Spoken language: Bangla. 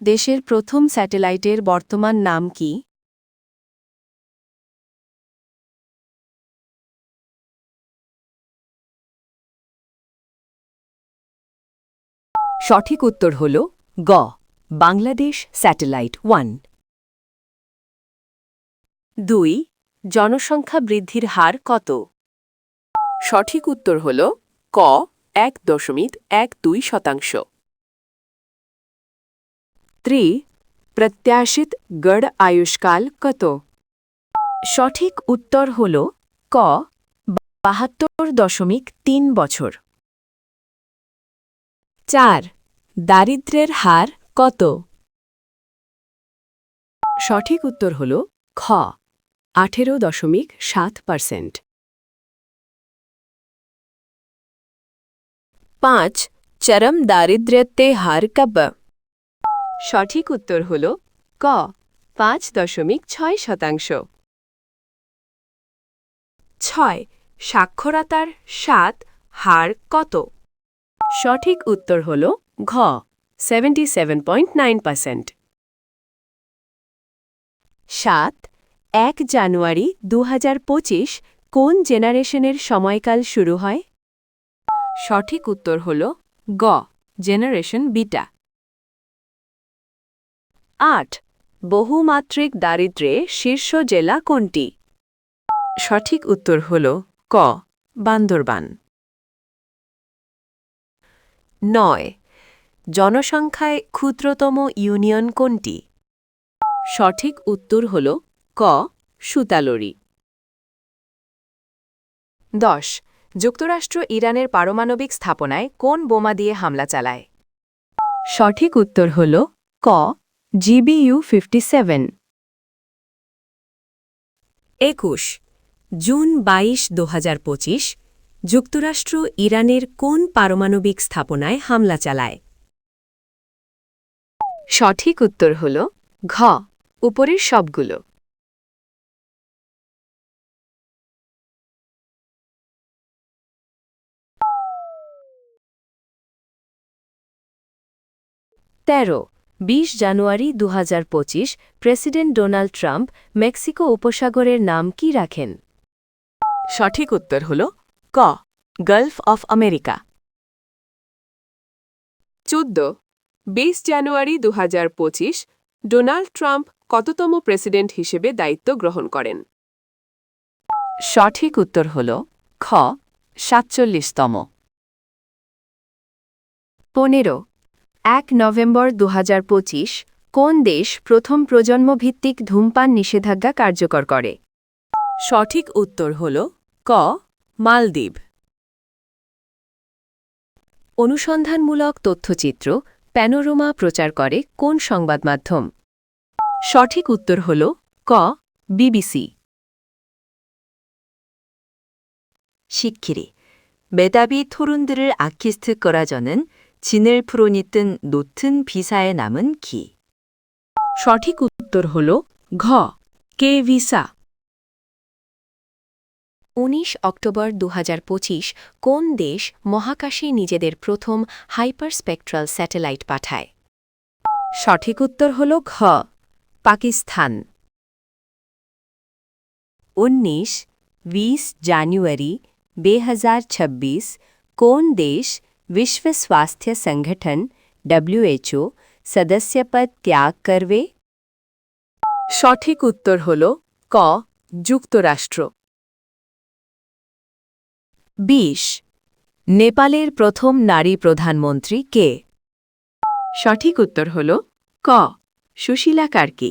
দেশের প্রথম স্যাটেলাইটের বর্তমান নাম কি? সঠিক উত্তর হল গ বাংলাদেশ স্যাটেলাইট 1। 2. জনসংখ্যা বৃদ্ধির হার কত? সঠিক উত্তর হল ক 1.12%। 3 প্রত্যাশিত গড় আয়ুষ্কাল কত? সঠিক উত্তর হল ক 72.3 বছর। 4 দারিদ্র্যের হার কত? সঠিক উত্তর হল খ 18.7%। 5 চরম দারিদ্র্যতে হার কব? সঠিক উত্তর হল ক 5.6%। 6 সাক্ষরতার হার কত? সঠিক উত্তর হল ঘ 77.9%। 7 1 জানুয়ারি 2025 কোন জেনারেশনের সময়কাল শুরু হয়? সঠিক উত্তর হল গ জেনারেশন বিটা। 8 বহুমাত্রিক দারিদ্র্যে শীর্ষ জেলা কোনটি? সঠিক উত্তর হল ক বান্দরবান। 9 জনসংখ্যায় ক্ষুদ্রতম ইউনিয়ন কোনটি? সঠিক উত্তর হল ক সুতালরি। 10 যুক্তরাষ্ট্র ইরানের পারমাণবিক স্থাপনায় কোন বোমা দিয়ে হামলা চালায়? সঠিক উত্তর হল ক GBU-57। 21 জুন 22, 2025 যুক্তরাষ্ট্র ইরানের কোন পারমাণবিক স্থাপনায় হামলা চালায়? সঠিক উত্তর হল ঘ উপরের সবগুলো। 13 20 জানুয়ারি 2025 প্রেসিডেন্ট ডোনাল্ড ট্রাম্প মেক্সিকো উপসাগরের নাম কি রাখেন? সঠিক উত্তর হল ক Gulf of America. 14 20 January 2025 Donald Trump কততম প্রেসিডেন্ট হিসেবে দায়িত্ব গ্রহণ করেন? সঠিক উত্তর হল খ 47তম। 15 1 নভেম্বর 2025 কোন দেশ প্রথম প্রজন্মভিত্তিক ধূমপান নিষেধাজ্ঞা কার্যকর করে? সঠিক উত্তর হল ক মালদ্বীপ। অনুসন্ধানমূলক তথ্যচিত্র প্যানোরামা প্রচার করে কোন সংবাদ মাধ্যম? সঠিক উত্তর হল ক বিবিসি। 시키리. 메답이 토론들을 아키스트 거라저는 진을 프론이 뜬 노튼 비사의 남은 기. সঠিক উত্তর হল ঘ কে ভিসা। 19 অক্টোবর 2025 কোন দেশ মহাকাশে নিজেদের প্রথম হাইপারস্পেকট্রাল স্যাটেলাইট পাঠায়? সঠিক উত্তর হল ঘ পাকিস্তান। 19 20 জানুয়ারি 2026 কোন দেশ विश्व स्वास्थ्य संगठन WHO सदस्यपद त्याग करवे? সঠিক উত্তর হল ক যুক্তরাষ্ট্র। 20 নেপালের প্রথম নারী প্রধানমন্ত্রী কে? সঠিক উত্তর হল ক সুশীলা কার্কি।